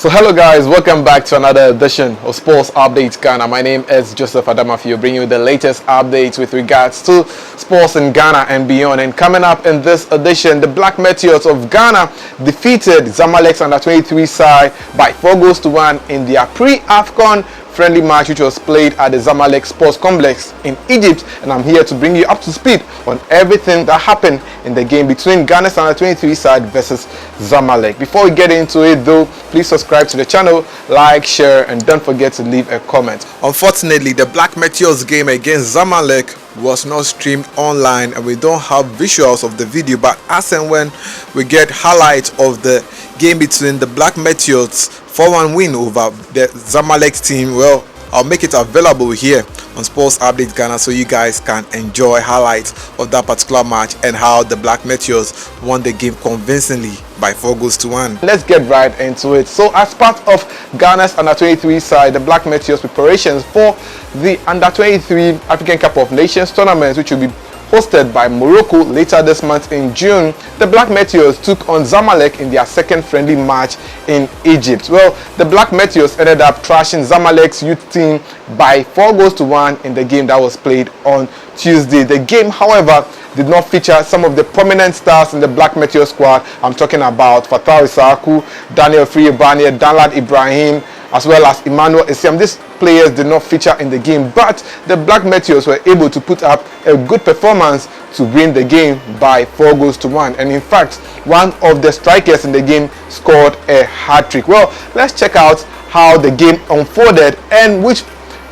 So hello guys, welcome back to another edition of Sports Updates Ghana. My name is Joseph Adamafio, bringing you the latest updates with regards to sports in Ghana and beyond. And coming up in this edition, the Black Meteors of Ghana defeated Zamalek's under-23 side by 4-1 in their pre-AFCON friendly match, which was played at the Zamalek Sports Complex in Egypt. And I'm here to bring you up to speed on everything that happened in the game between Ghana's under-23 side versus Zamalek. Before we get into it though, please subscribe to the channel, like, share, and don't forget to leave a comment. Unfortunately, the Black Meteors game against Zamalek was not streamed online and we don't have visuals of the video, but as and when we get highlights of the game between the Black Meteors 4-1 win over the Zamalek team, well, I'll make it available here on Sports Update Ghana so you guys can enjoy highlights of that particular match and how the Black Meteors won the game convincingly by 4-1. Let's get right into it. So as part of Ghana's under-23 side, the Black Meteors preparations for the under-23 African Cup of Nations tournament, which will be hosted by Morocco later this month in June, the Black Meteors took on Zamalek in their second friendly match in Egypt. Well, the Black Meteors ended up thrashing Zamalek's youth team by 4-1 in the game that was played on Tuesday. The game, however, did not feature some of the prominent stars in the Black Meteor squad. I'm talking about Fatal Isaku, Daniel Friebani, Danlad Ibrahim, as well as Emmanuel Essam. These players did not feature in the game, but the Black Meteors were able to put up a good performance to win the game by 4-1. And in fact, one of the strikers in the game scored a hat-trick. Well, let's check out how the game unfolded and which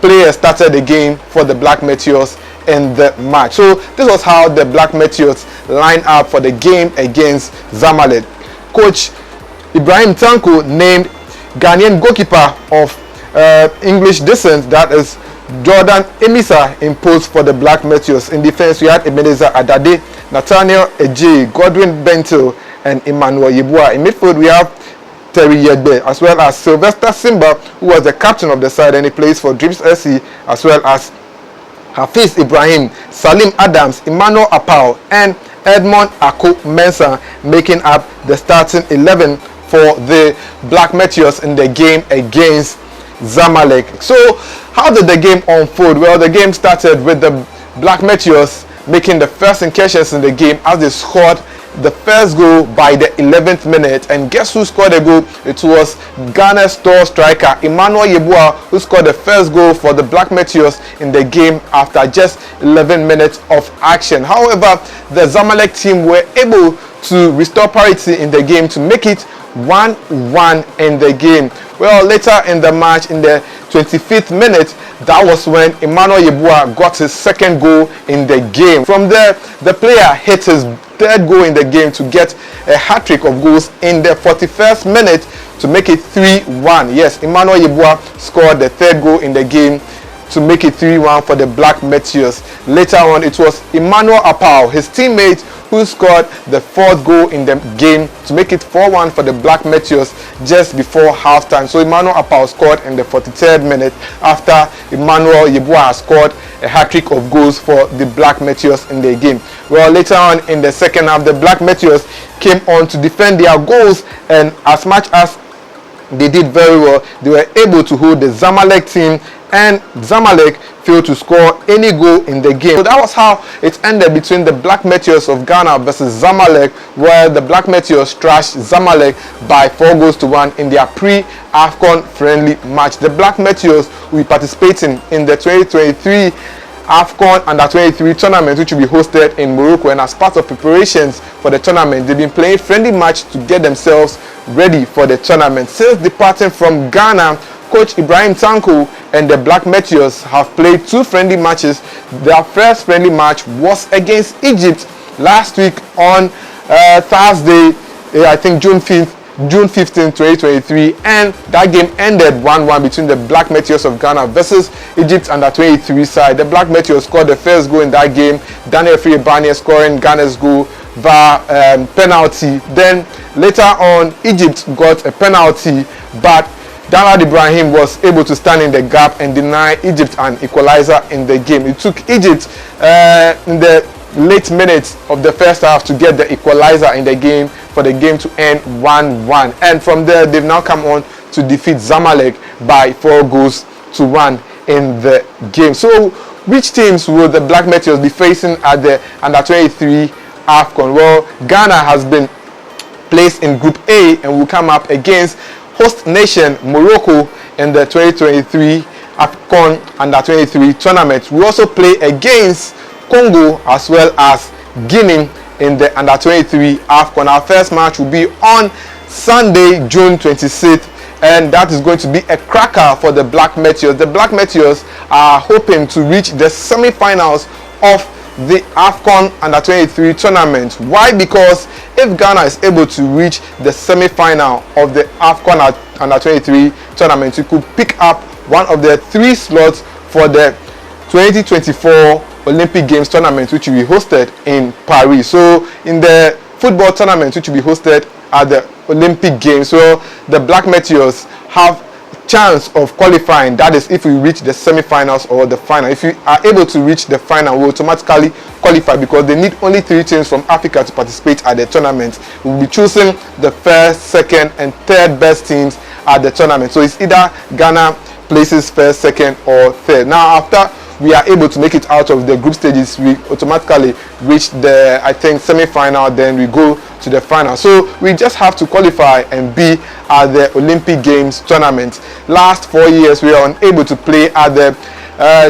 players started the game for the Black Meteors in the match. So this was how the Black Meteors lined up for the game against Zamalek. Coach Ibrahim Tanko named Ghanaian goalkeeper of English descent, that is Jordan Emisa, in post for the Black Meteors. In defense, we had Ebenezer Adade, Nathaniel Eje, Godwin Bentil, and Emmanuel Yeboah. In midfield, we have Terry Yegbe, as well as Sylvester Simba, who was the captain of the side, and he plays for Drips SC, as well as Hafiz Ibrahim, Salim Adams, Emmanuel Apau, and Edmond Ako Mensah, making up the starting 11 for the Black Meteors in the game against Zamalek. So how did the game unfold? Well, the game started with the Black Meteors making the first incursions in the game as they scored the first goal by the 11th minute. And guess who scored the goal? It was Ghana's star striker Emmanuel Yeboah, who scored the first goal for the Black Meteors in the game after just 11 minutes of action. However, the Zamalek team were able to restore parity in the game to make it 1-1 in the game. Well, later in the match, in the 25th minute, that was when Emmanuel Yeboah got his second goal in the game. From there, the player hit his third goal in the game to get a hat-trick of goals in the 41st minute to make it 3-1. Yes, Emmanuel Yeboah scored the third goal in the game to make it 3-1 for the Black Meteors. Later on, it was Emmanuel Apau, his teammate, who scored the fourth goal in the game to make it 4-1 for the Black Meteors just before halftime. So Emmanuel Apau scored in the 43rd minute after Emmanuel Yeboah scored a hat-trick of goals for the Black Meteors in the game. Well, later on in the second half, the Black Meteors came on to defend their goals, and as much as they did very well, they were able to hold the Zamalek team, and Zamalek failed to score any goal in the game. So that was how it ended between the Black Meteors of Ghana versus Zamalek, where the Black Meteors trashed Zamalek by 4-1 in their pre-AFCON friendly match. The Black Meteors will be participating in the 2023 AFCON under-23 tournament, which will be hosted in Morocco, and as part of preparations for the tournament, they've been playing friendly match to get themselves ready for the tournament. Since departing from Ghana, Coach Ibrahim Tanko and the Black Meteors have played two friendly matches. Their first friendly match was against Egypt last week on Thursday, I think June 15, 2023, and that game ended 1-1 between the Black Meteors of Ghana versus Egypt under-23 side. The Black Meteors scored the first goal in that game, Daniel Friebani scoring Ghana's goal via penalty. Then later on, Egypt got a penalty, but Danlad Ibrahim was able to stand in the gap and deny Egypt an equalizer in the game. It took Egypt in the late minutes of the first half to get the equalizer in the game for the game to end 1-1. And from there, they've now come on to defeat Zamalek by 4-1 in the game. So, which teams will the Black Meteors be facing at the Under-23 AFCON? Well, Ghana has been placed in Group A and will come up against host nation Morocco in the 2023 AFCON Under-23 tournament. We also play against Congo as well as Guinea in the Under-23 AFCON. Our first match will be on Sunday, June 26th, and that is going to be a cracker for the Black Meteors. The Black Meteors are hoping to reach the semi-finals of the AFCON Under-23 tournament. Why? Because if Ghana is able to reach the semi-final of the AFCON Under-23 tournament, you could pick up one of the 3 slots for the 2024 Olympic Games tournament, which will be hosted in Paris. So in the football tournament, which will be hosted at the Olympic Games, so the Black Meteors have chance of qualifying. That is, if we reach the semi-finals or the final. If you are able to reach the final, we automatically qualify because they need only 3 teams from Africa to participate at the tournament. We'll be choosing the first, second, and third best teams at the tournament. So it's either Ghana places first, second, or third. Now, after we are able to make it out of the group stages, we automatically reach the, I think, semi-final, then we go to the final. So we just have to qualify and be at the Olympic Games tournament. Last 4 years, we are unable to play at the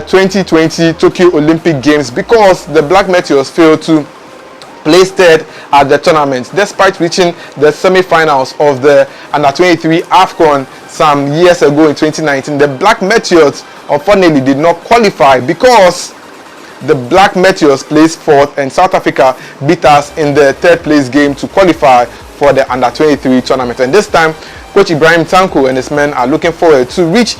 2020 Tokyo Olympic Games because the Black Meteors failed to place third at the tournament, despite reaching the semi-finals of the Under-23 AFCON some years ago in 2019. The Black Meteors unfortunately did not qualify because the Black Meteors placed 4th and South Africa beat us in the 3rd place game to qualify for the Under-23 tournament. And this time, Coach Ibrahim Tanko and his men are looking forward to reach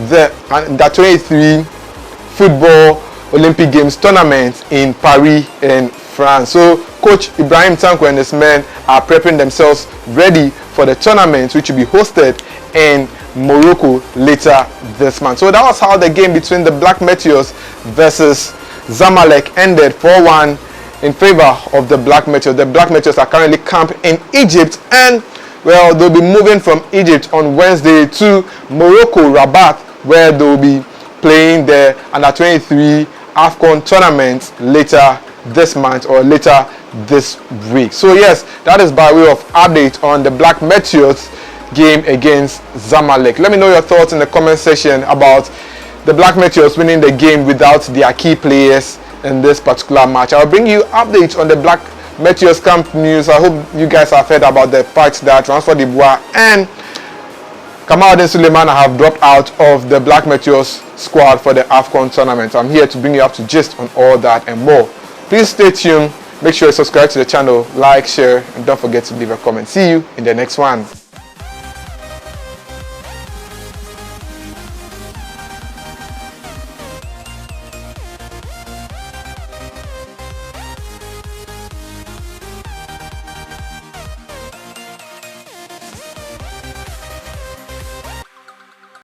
the Under-23 football Olympic Games tournament in Paris in France. So Coach Ibrahim Tanko and his men are preparing themselves ready for the tournament, which will be hosted in Morocco later this month. So that was how the game between the Black Meteors versus Zamalek ended 4-1 in favor of the Black Meteors. The Black Meteors are currently camped in Egypt, and well, they'll be moving from Egypt on Wednesday to Morocco, Rabat, where they'll be playing the Under-23 AFCON tournament later this month or later this week. So yes, that is by way of update on the Black Meteors game against Zamalek. Let me know your thoughts in the comment section about the Black Meteors winning the game without their key players in this particular match. I'll bring you updates on the Black Meteors camp news. I hope you guys have heard about the fact that Transfer Dubois and Kamaldeen Suleiman have dropped out of the Black Meteors squad for the AFCON tournament. I'm here to bring you up to gist on all that and more. Please stay tuned. Make sure you subscribe to the channel, like, share, and don't forget to leave a comment. See you in the next one.